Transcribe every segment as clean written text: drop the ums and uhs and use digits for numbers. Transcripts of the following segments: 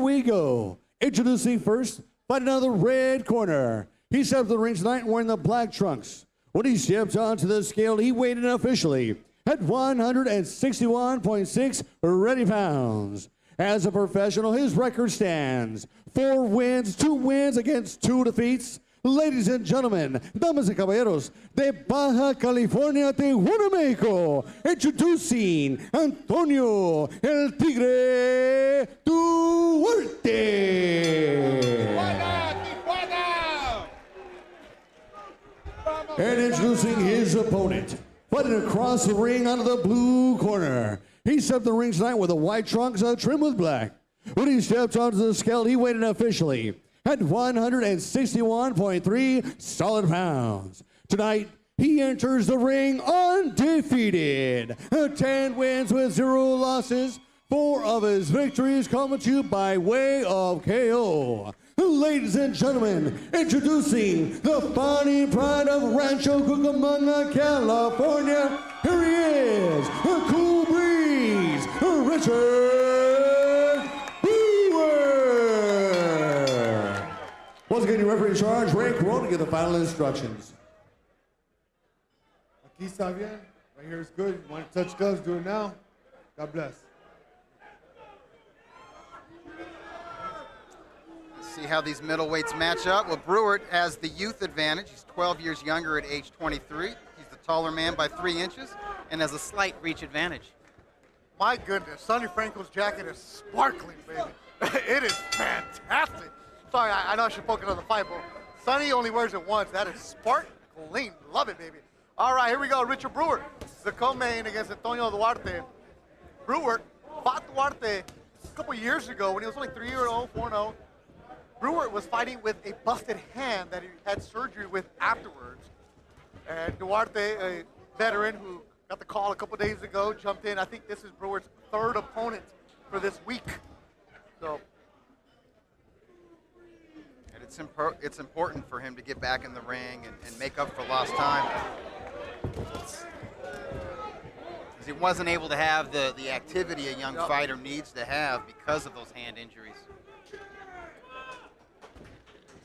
we go. Introducing first, fighting out of the red corner. He stepped to the ring tonight wearing the black trunks. When he stepped onto the scale, he weighed in officially at 161.6 ready pounds. As a professional, his record stands 4 wins, 2 wins against 2 defeats. Ladies and gentlemen, damas y caballeros, de Baja California, Tijuana, Mexico, introducing Antonio El Tigre Duarte. And introducing his opponent, fighting across the ring out of the blue corner. He stepped the ring tonight with the white trunks trimmed with black. When he stepped onto the scale, he weighed in officially at 161.3 solid pounds. Tonight, he enters the ring undefeated. 10 wins with 0 losses. 4 of his victories coming to you by way of KO. Ladies and gentlemen, introducing the fighting pride of Rancho Cucamonga, California. Here he is, a cool breeze, Richard Brewart. Once again, your referee in charge, Ray Corona, to give the final instructions. Aquí está bien. Right here is good. You want to touch gloves, do it now. God bless. See how these middleweights match up. Well, Brewart has the youth advantage. He's 12 years younger at age 23. He's the taller man by 3 inches and has a slight reach advantage. My goodness, Sonny Franco's jacket is sparkling, baby. It is fantastic. Sorry, I know I should focus on the fight, but Sonny only wears it once. That is sparkling. Love it, baby. All right, here we go. Richard Brewart, the co-main against Antonio Duarte. Brewart fought Duarte a couple years ago when he was only 3-0, 4-0. Brewart was fighting with a busted hand that he had surgery with afterwards. And Duarte, a veteran who got the call a couple days ago, jumped in. I think this is Brewart's 3rd opponent for this week. So. And it's important for him to get back in the ring and make up for lost time. Because he wasn't able to have the activity a young fighter needs to have because of those hand injuries.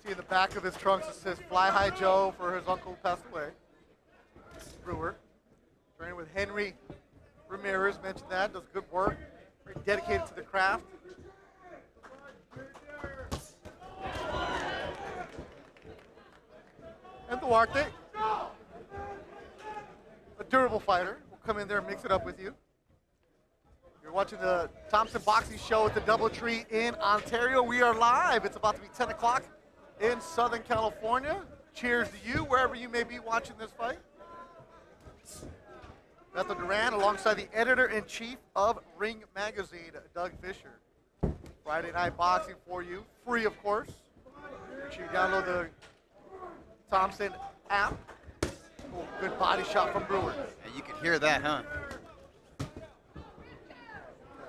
See in the back of his trunks it says Fly High Joe for his uncle who passed away. Brewart, training with Henry Ramirez, mentioned that, does good work, very dedicated to the craft. And Duarte, a durable fighter, will come in there and mix it up with you. You're watching the Thompson Boxing Show at the Doubletree in Ontario. We are live. It's about to be 10 o'clock in Southern California. Cheers to you, wherever you may be watching this fight. Bethel Duran, alongside the editor-in-chief of Ring Magazine, Doug Fisher. Friday Night Boxing for you, free of course. Make sure you download the Thompson app. Oh, good body shot from Brewart. And you can hear that, huh?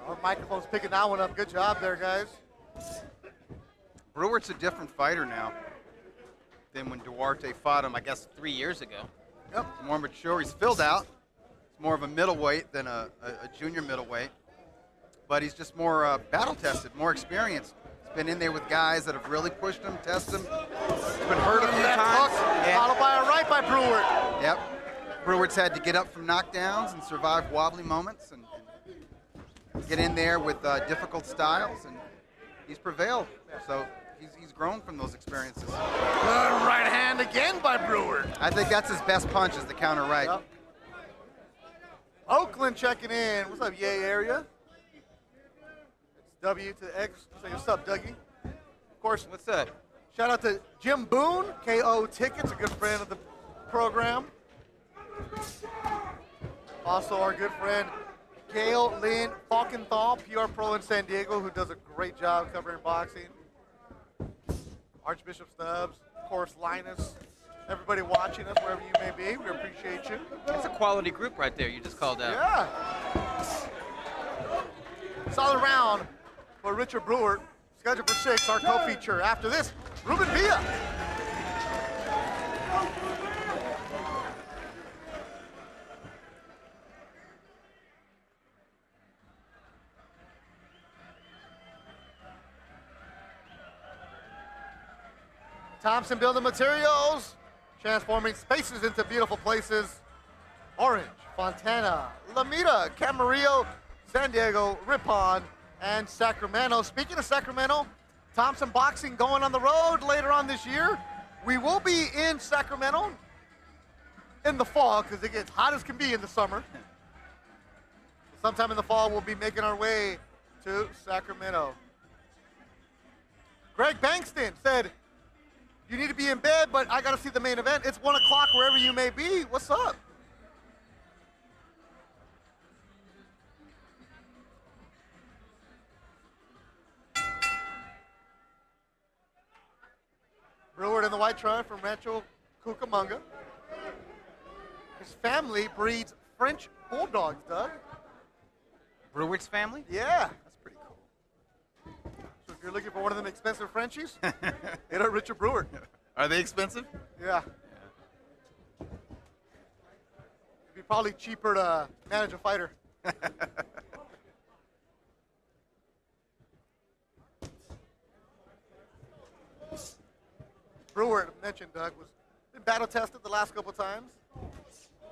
Our microphone's picking that one up. Good job there, guys. Brewart's a different fighter now than when Duarte fought him, I guess, 3 years ago. Yep. He's more mature. He's filled out. He's more of a middleweight than a junior middleweight. But he's just more battle-tested, more experienced. He's been in there with guys that have really pushed him, tested him. He's been hurt a few times. Followed by a right by Brewart. Yep. Brewart's had to get up from knockdowns and survive wobbly moments and get in there with difficult styles, and he's prevailed. So he's grown from those experiences. Good right hand again by Brewart. I think that's his best punch, is the counter right. Yep. Oakland checking in. What's up, Yay area? It's W to the X. Say what's up, Dougie. Of course, What's up? shout out to Jim Boone, KO Tickets, a good friend of the program. Also our good friend Gail Lynn Falkenthal, PR Pro in San Diego, who does a great job covering boxing. Archbishop Stubbs, of course, Linus, everybody watching us wherever you may be, we appreciate you. That's a quality group right there you just called out. Yeah. Solid round for Richard Brewart. Scheduled for 6, our co-feature. After this, Ruben Villa. Thompson Building Materials, transforming spaces into beautiful places. Orange, Fontana, Lamita, Camarillo, San Diego, Ripon, and Sacramento. Speaking of Sacramento, Thompson Boxing going on the road later on this year. We will be in Sacramento in the fall because it gets hot as can be in the summer. Sometime in the fall, we'll be making our way to Sacramento. Greg Bankston said, you need to be in bed, but I got to see the main event. It's 1 o'clock wherever you may be. What's up? Brewart in the white trunk from Rancho Cucamonga. His family breeds French bulldogs, Doug. Brewart's family? Yeah, that's pretty cool. So if you're looking for one of them expensive Frenchies, hit up Richard Brewart. Are they expensive? Yeah. It'd be probably cheaper to manage a fighter. Brewart, mentioned, Doug, was been battle tested the last couple times,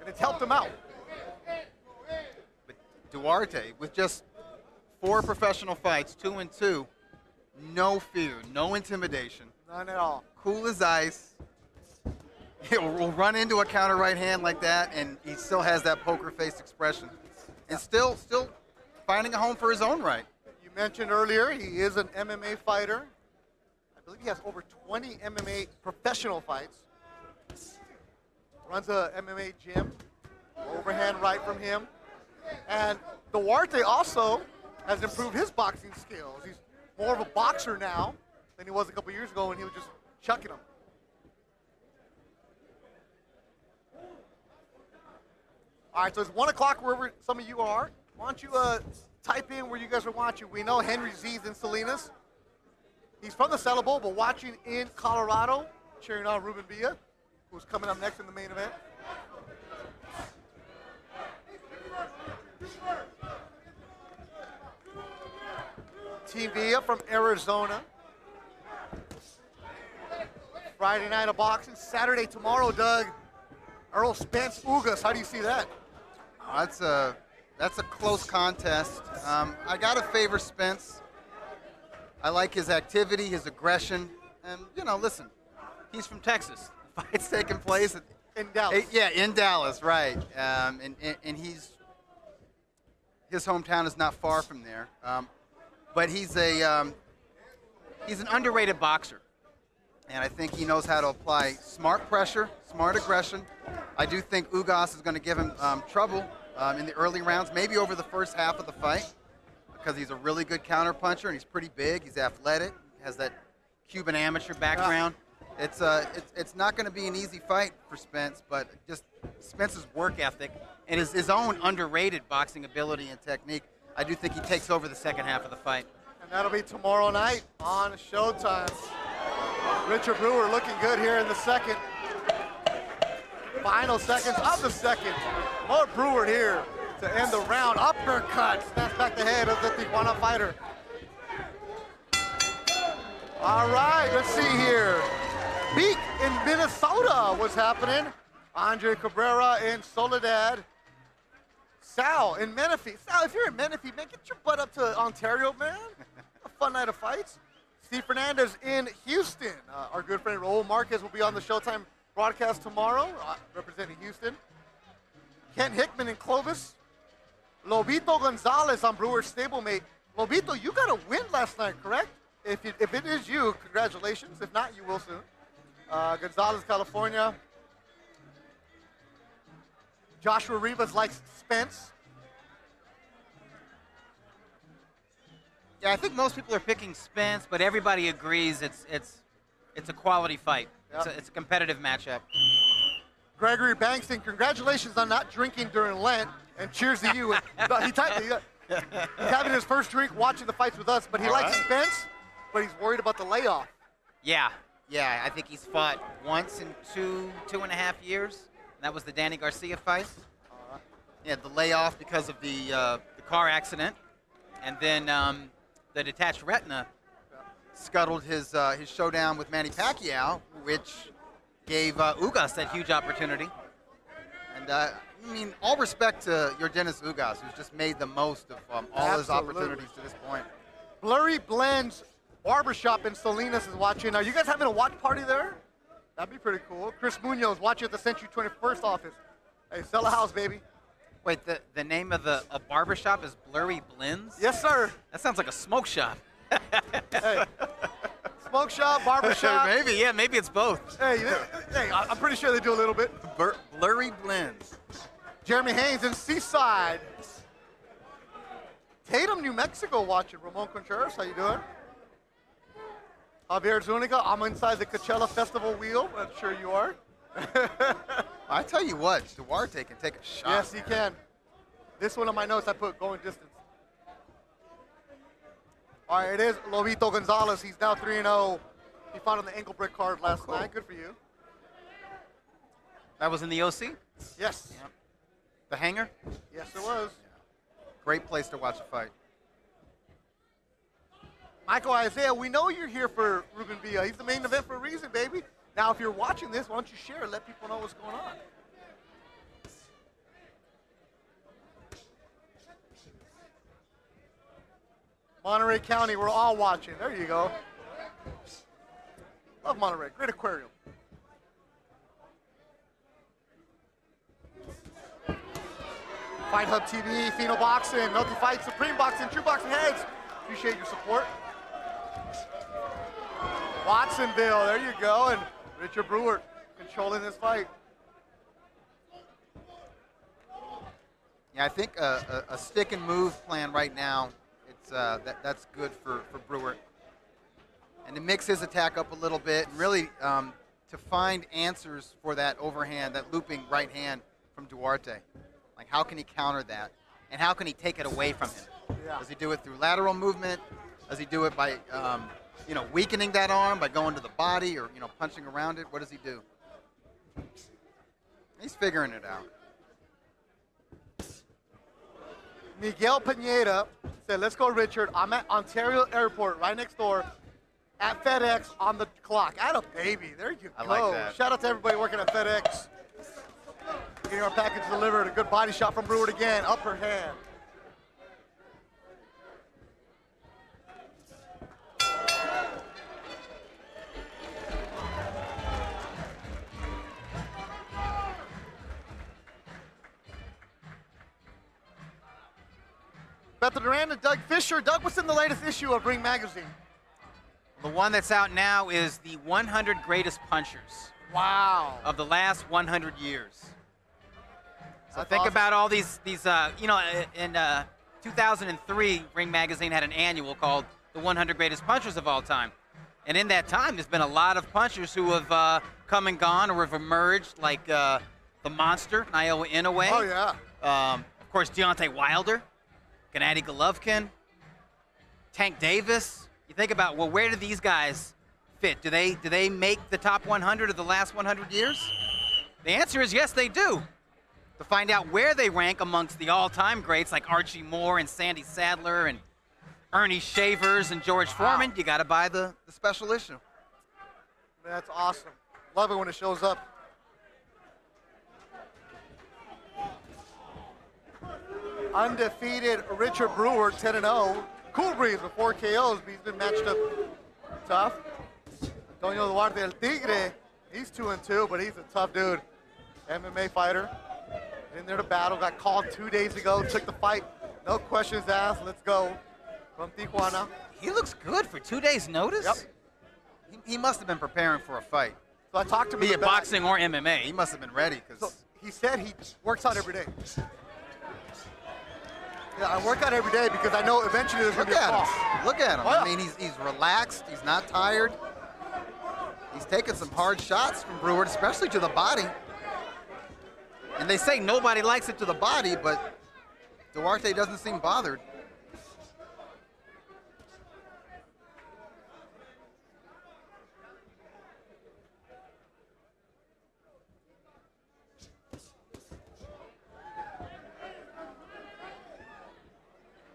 and it's helped him out. But Duarte, with just 4 professional fights, 2-2, no fear, no intimidation, None at all. cool as ice. He'll run into a counter right hand like that, and he still has that poker face expression, and still finding a home for his own right. You mentioned earlier he is an MMA fighter. I believe he has over 20 MMA professional fights. Runs a MMA gym. Overhand right from him. And Duarte also has improved his boxing skills. He's more of a boxer now than he was a couple years ago when he was just chucking them. All right, so it's 1 o'clock wherever some of you are. Why don't you type in where you guys are watching? We know Henry Z's in Salinas. He's from the Saddle Bowl, but watching in Colorado, cheering on Ruben Villa, who's coming up next in the main event. Team Villa from Arizona. Friday night of boxing. Saturday tomorrow, Doug. Earl Spence Ugas. How do you see that? That's a close contest. I gotta favor Spence. I like his activity, his aggression, and listen, he's from Texas. The fight's taking place In Dallas. Yeah, in Dallas, right? And his hometown is not far from there. But he's an underrated boxer, and I think he knows how to apply smart pressure, smart aggression. I do think Ugas is going to give him trouble in the early rounds, maybe over the first half of the fight, because he's a really good counterpuncher and he's pretty big. He's athletic, has that Cuban amateur background. It's not going to be an easy fight for Spence, but just Spence's work ethic and his own underrated boxing ability and technique, I do think he takes over the second half of the fight. And that'll be tomorrow night on Showtime. Richard Brewer looking good here in the second. Final seconds of the second. More Brewer here to end the round. Uppercut, snaps back the head of the Tijuana fighter. All right, let's see here. Beak in Minnesota was happening. Andre Cabrera in Soledad. Sal in Menifee. Sal, if you're in Menifee, man, get your butt up to Ontario, man. A fun night of fights. Steve Fernandez in Houston. Our good friend Raul Marquez will be on the Showtime broadcast tomorrow, representing Houston. Kent Hickman in Clovis. Lobito Gonzalez on Brewer's stablemate. Lobito, you got a win last night, correct? If it is you, congratulations. If not, you will soon. Gonzalez, California. Joshua Rivas likes Spence. Yeah, I think most people are picking Spence, but everybody agrees it's a quality fight. Yep. It's a competitive matchup. Gregory Bankston, congratulations on not drinking during Lent, and cheers to you. He's having his first drink watching the fights with us, but he likes Spence, but he's worried about the layoff. Yeah, I think he's fought once in two and a half years. And that was the Danny Garcia fight. Yeah, the layoff because of the car accident, and then the detached retina scuttled his showdown with Manny Pacquiao, which gave Ugas that huge opportunity. And I mean, all respect to your Dennis Ugas, who's just made the most of all his opportunities to this point. Blurry Blends Barbershop in Salinas is watching. Are you guys having a watch party there? That'd be pretty cool. Chris Munoz watching at the Century 21st office. Hey, sell a house, baby. Wait, the name of a barbershop is Blurry Blends? Yes, sir. That sounds like a smoke shop. Hey, smoke shop, barber shop. maybe it's both. Hey, I'm pretty sure they do a little bit. Blurry Blends. Jeremy Haynes in Seaside. Tatum, New Mexico watching. Ramon Contreras, how you doing? Javier Zuniga, I'm inside the Coachella Festival wheel. I'm sure you are. I tell you what, Duarte can take a shot. Yes, he can. This one on my notes I put going distance. All right, it is Lobito Gonzalez. He's now 3-0. He fought on the ankle break card last night. Good for you. That was in the OC? Yes. Yep. The hangar? Yes, it was. Great place to watch a fight. Michael Isaiah, we know you're here for Ruben Villa. He's the main event for a reason, baby. Now, if you're watching this, why don't you share and let people know what's going on? Monterey County, we're all watching. There you go. Love Monterey. Great aquarium. Fight Hub TV, Pheno Boxing, Multi Fight, Supreme Boxing, True Boxing Heads. Appreciate your support. Watsonville, there you go, and Richard Brewart controlling this fight. Yeah, I think a stick and move plan right now, it's that's good for Brewart. And to mix his attack up a little bit and really to find answers for that overhand, that looping right hand from Duarte. Like, how can he counter that? And how can he take it away from him? Yeah. Does he do it through lateral movement? Does he do it by, weakening that arm by going to the body or, punching around it? What does he do? He's figuring it out. Miguel Pineda said, let's go, Richard. I'm at Ontario Airport, right next door, at FedEx on the clock. At a baby. There you go. I like that. Shout out to everybody working at FedEx. Getting our package delivered. A good body shot from Brewart again. Upper hand. Bethel Duran and Doug Fisher. Doug, what's in the latest issue of Ring Magazine? The one that's out now is the 100 greatest punchers Wow. of the last 100 years. So That's think awesome. about all these in 2003, Ring Magazine had an annual called the 100 Greatest Punchers of All Time. And in that time, there's been a lot of punchers who have come and gone or have emerged, like the Monster, Naoya Inoue. Oh, yeah. Of course, Deontay Wilder, Gennady Golovkin, Tank Davis. You think about, well, where do these guys fit? Do they make the top 100 of the last 100 years? The answer is yes, they do. To find out where they rank amongst the all-time greats like Archie Moore and Sandy Sadler and Ernie Shavers and George Foreman, you got to buy the special issue. That's awesome. Love it when it shows up. Undefeated Richard Brewart, 10-0. Cool Breeze with 4 KOs, but he's been matched up tough. Antonio Duarte El Tigre, he's 2-2, but he's a tough dude. MMA fighter. In there to battle, got called 2 days ago, took the fight. No questions asked, let's go. From Tijuana. He looks good for 2 days' notice? Yep. He must have been preparing for a fight. So I talked to him. Be in it the back. boxing or MMA. He must have been ready So because he said he works out every day. Yeah, I work out every day because I know eventually there's going look to be a at fall. him. Look at him. Oh, yeah. I mean, he's relaxed. He's not tired. He's taking some hard shots from Brewart, especially to the body. And they say nobody likes it to the body, but Duarte doesn't seem bothered.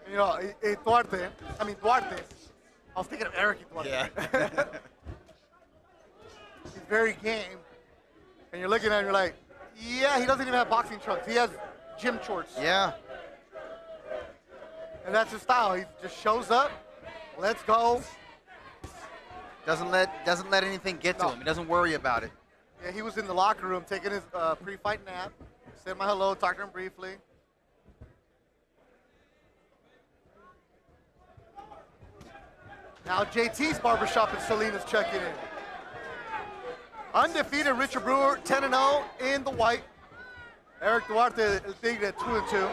You know, Duarte, was thinking of Eric Duarte. Yeah. He's very game. And you're looking at him, you're like, yeah, he doesn't even have boxing trunks. He has gym shorts. Yeah. And that's his style. He just shows up, let's go. Doesn't let anything get to him. He doesn't worry about it. Yeah, he was in the locker room taking his pre-fight nap. Said my hello, talked to him briefly. Now JT's Barbershop in Salinas checking in. Undefeated Richard Brewart, 10-0 in the white. Eric Duarte is leading at 2-2.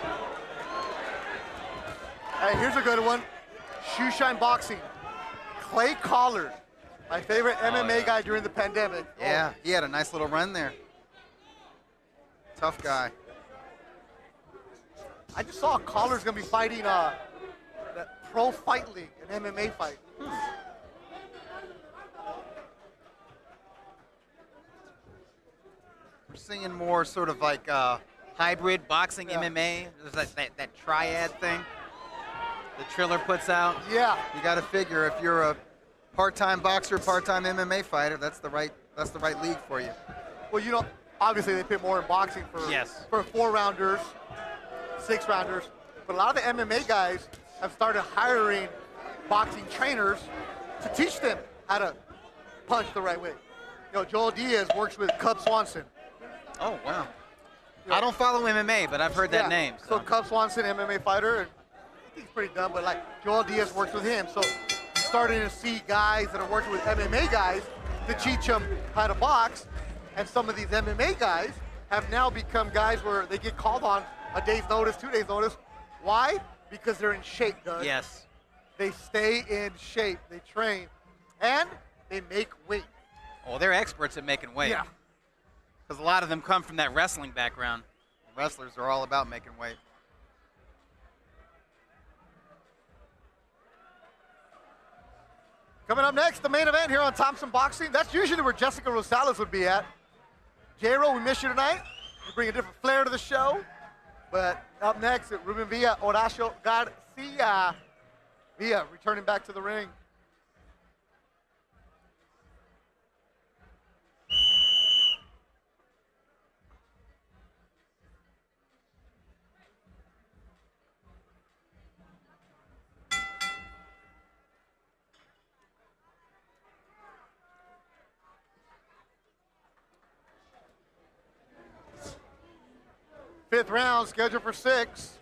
Hey, here's a good one. Shoeshine Boxing. Clay Collard, my favorite MMA guy during the pandemic. Yeah, he had a nice little run there. Tough guy. I just saw Collard's gonna be fighting that Pro Fight League, an MMA fight. We're seeing more sort of like Hybrid boxing Yeah. MMA. There's that triad thing the Triller puts out. Yeah, you got to figure if you're a part-time boxer, part-time MMA fighter, that's the right league for you. well, you know, obviously they pay more in boxing for Yes. for 4-rounders, 6-rounders, but a lot of the MMA guys have started hiring boxing trainers to teach them how to punch the right way. You know, Joel Diaz works with Cub Swanson. Oh wow. I don't follow MMA, but I've heard that name. So Cub Swanson, MMA fighter, and I think he's pretty dumb, but like Joel Diaz works with him. So you're starting to see guys that are working with MMA guys to teach them how to box. And some of these MMA guys have now become guys where they get called on a day's notice, 2 days notice. Why? Because they're in shape, Doug. Yes. They stay in shape, they train, and they make weight. Oh, they're experts at making weight. Yeah. Because a lot of them come from that wrestling background. Wrestlers are all about making weight. Coming up next, the main event here on Thompson Boxing. That's usually where Jessica Rosales would be at. J-Ro, we miss you tonight. We bring a different flair to the show. But up next, Ruben Villa, Horacio Garcia. Villa returning back to the ring. Fifth round, scheduled for 6.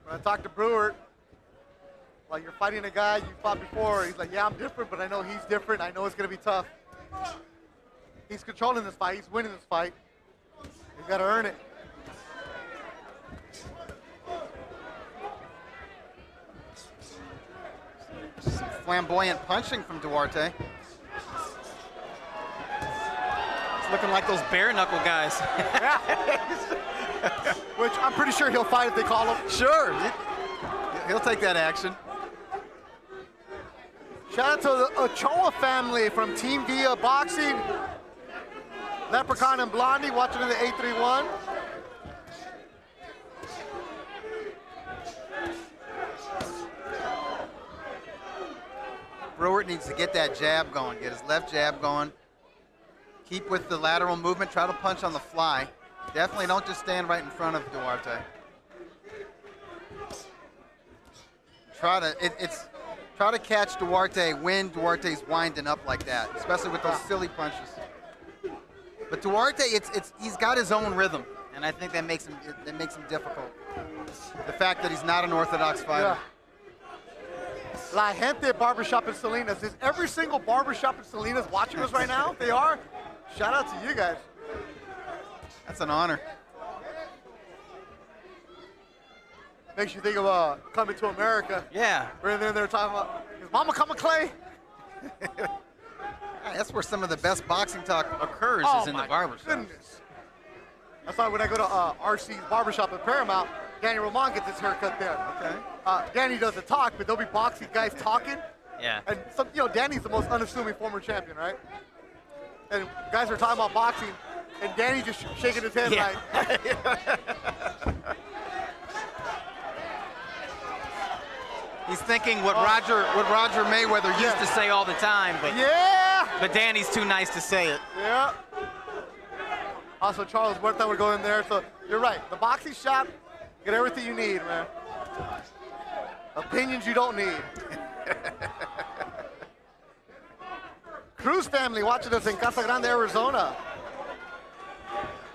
When I talked to Brewart, like, you're fighting a guy you fought before. He's like, yeah, I'm different, but I know he's different. I know it's going to be tough. He's controlling this fight. He's winning this fight. He's got to earn it. Some flamboyant punching from Duarte. It's looking like those bare knuckle guys. Which I'm pretty sure he'll fight if they call him. Sure, he'll take that action. Shout out to the Ochoa family from Team Villa Boxing. Leprechaun and Blondie watching in the 831. Brewart needs to get that jab going, get his left jab going. Keep with the lateral movement, try to punch on the fly. Definitely don't just stand right in front of Duarte. Try to catch Duarte when Duarte's winding up like that, especially with those silly punches. But Duarte, he's got his own rhythm, and I think that makes him difficult. The fact that he's not an orthodox fighter. Yeah. La Gente Barbershop in Salinas. Is every single barbershop in Salinas watching us right now? If they are, shout out to you guys. That's an honor. Makes you think of Coming to America. Yeah. Where they're talking about, is Mama coming, Clay? That's where some of the best boxing talk Occurs Oh is in the my barbershop. goodness. That's why when I go to RC's Barbershop at Paramount, Danny Roman gets his haircut there. Okay. Danny doesn't talk, but there'll be boxing guys talking. Yeah. And some, Danny's the most unassuming former champion, right? And guys are talking about boxing, and Danny just shaking his head Yeah. like. He's thinking what Roger Mayweather used to say all the time, but Danny's too nice to say it. Yeah. Also, Charles Duarte would go in there. So you're right. The boxing shop, get everything you need, man. Opinions you don't need. Cruz family watching us in Casa Grande, Arizona.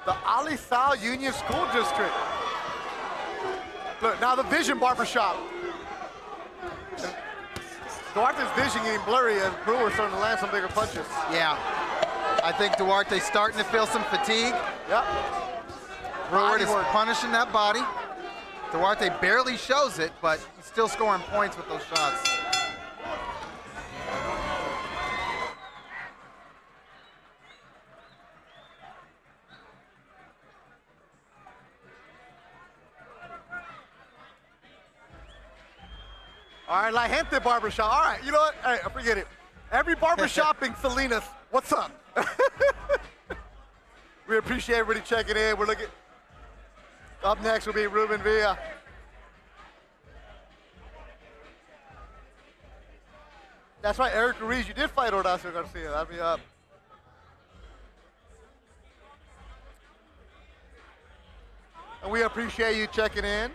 The Alisal Union School District. Look, now the Vision Barbershop. Duarte's vision getting blurry as Brewer's starting to land some bigger punches. Yeah. I think Duarte's starting to feel some fatigue. Yep. Brewart is punishing that body. Duarte barely shows it, but he's still scoring points with those shots. All right, La Gente Barbershop. All right, you know what? Hey, forget it. Every barbershop in Salinas, what's up? We appreciate everybody checking in. We're looking. Up next will be Ruben Villa. That's right, Eric Ruiz. You did fight Horacio Garcia. That'd be up. And we appreciate you checking in.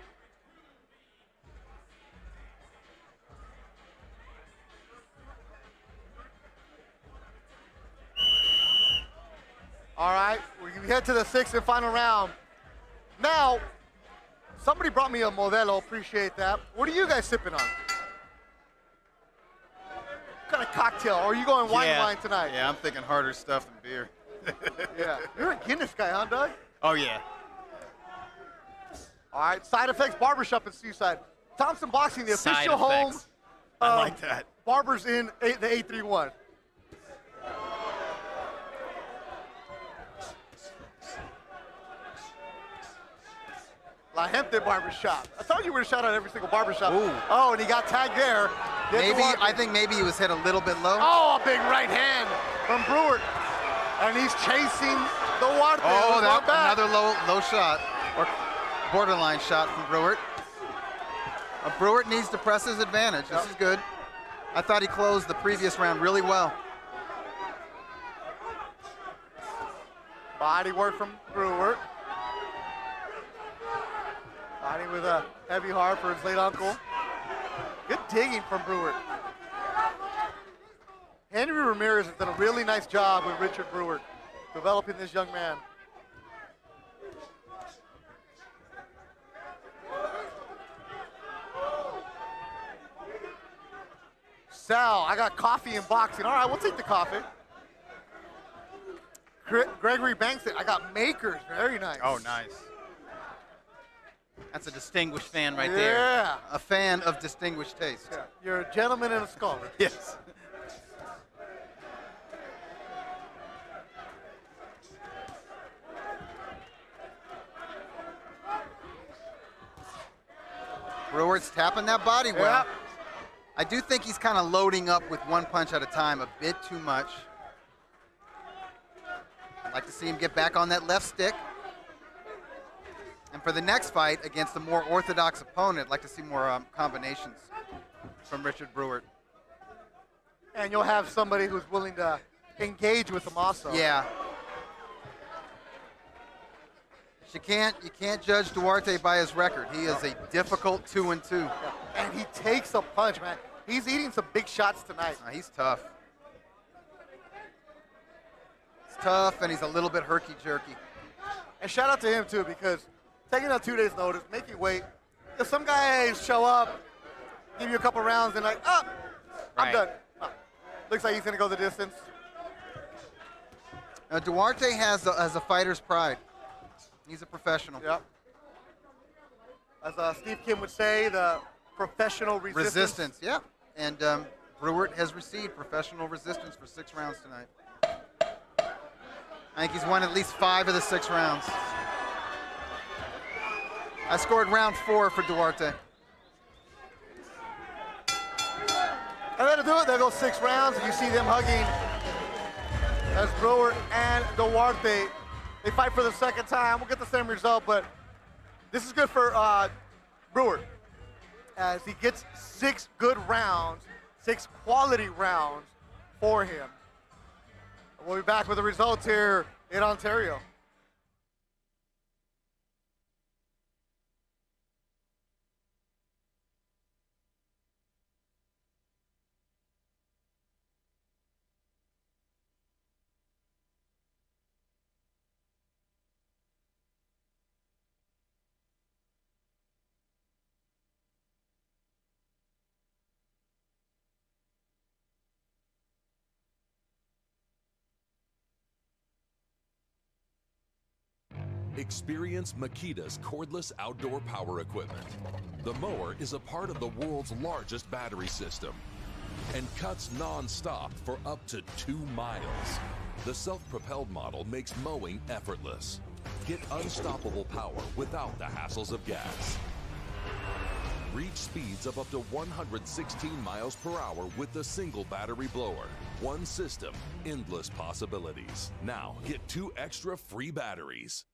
All right, we head to the sixth and final round. Now, somebody brought me a Modelo, appreciate that. What are you guys sipping on? What kind of cocktail? Or are you going wine tonight? Yeah, I'm thinking harder stuff than beer. Yeah, you're a Guinness guy, huh, Doug? Oh, yeah. All right, Side Effects Barbershop in Seaside. Thompson Boxing, the Side official home Effects. I like that. barbers in the 831. La Gente Barbershop. I thought you were shout out every single barbershop. Ooh. Oh, and he got tagged there. I think maybe he was hit a little bit low. Oh, a big right hand from Brewart. And he's chasing Duarte. Oh, that another low shot, or borderline shot from Brewart. Brewart needs to press his advantage. This is good. I thought he closed the previous round really well. Body work from Brewart. Body with a heavy heart for his late uncle. Good digging from Brewart. Henry Ramirez has done a really nice job with Richard Brewart, developing this young man. Sal, I got coffee and boxing. All right, we'll take the coffee. Gregory Bankson, I got Makers. Very nice. Oh, nice. That's a distinguished fan right there. Yeah. A fan of distinguished taste. Yeah. You're a gentleman and a scholar. Yes. Brewart's tapping that body well. Yeah. I do think he's kind of loading up with one punch at a time a bit too much. I'd like to see him get back on that left stick. And for the next fight against a more orthodox opponent, I'd like to see more combinations from Richard Brewart. And you'll have somebody who's willing to engage with him also. Yeah. You can't judge Duarte by his record. He is a difficult 2-2. Yeah. And he takes a punch, man. He's eating some big shots tonight. He's tough. He's tough, and he's a little bit herky-jerky. And shout out to him, too, because taking out 2 days' notice, making weight. If some guys show up, give you a couple rounds, and like, I'm Right. done. Looks like he's going to go the distance. Now, Duarte has a fighter's pride. He's a professional. Yep. As Steve Kim would say, the professional resistance. Yeah. And Brewart has received professional resistance for 6 rounds tonight. I think he's won at least 5 of the 6 rounds. I scored round 4 for Duarte. And that'll do it. There goes 6 rounds. You see them hugging as Brewart and Duarte. They fight for the second time. We'll get the same result, but this is good for Brewart. as he gets 6 good rounds, 6 quality rounds for him. We'll be back with the results here in Ontario. Experience Makita's cordless outdoor power equipment. The mower is a part of the world's largest battery system and cuts non-stop for up to 2 miles. The self-propelled model makes mowing effortless. Get unstoppable power without the hassles of gas. Reach speeds of up to 116 miles per hour with the single battery blower. One system, endless possibilities. Now get 2 extra free batteries.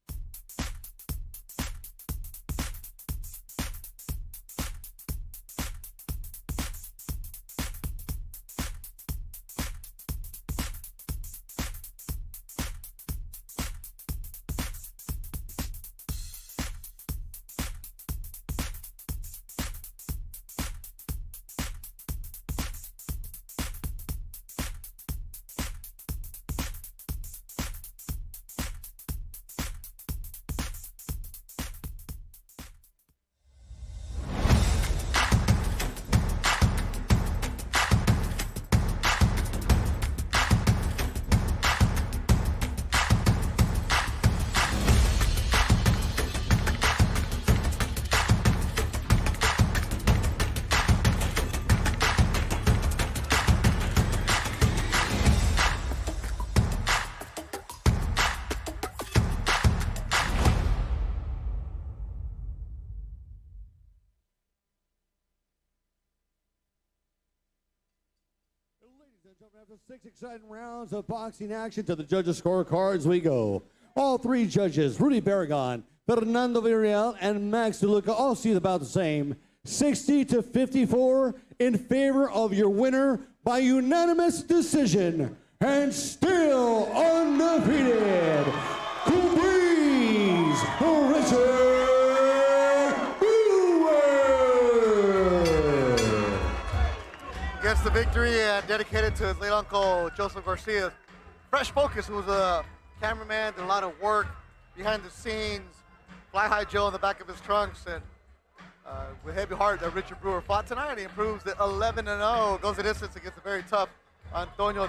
After 6 exciting rounds of boxing action, to the judges' scorecards we go. All 3 judges, Rudy Barragon, Fernando Villarreal, and Max DeLuca, all see it about the same. 60-54 in favor of your winner by unanimous decision, and still undefeated, Breeze Richard Gets the victory and dedicated to his late uncle, Joseph Garcia. Fresh Focus, who was a cameraman, did a lot of work behind the scenes. Fly High Joe in the back of his trunks. And with heavy heart that Richard Brewer fought tonight, he improves to 11-0. Goes the distance against a very tough Antonio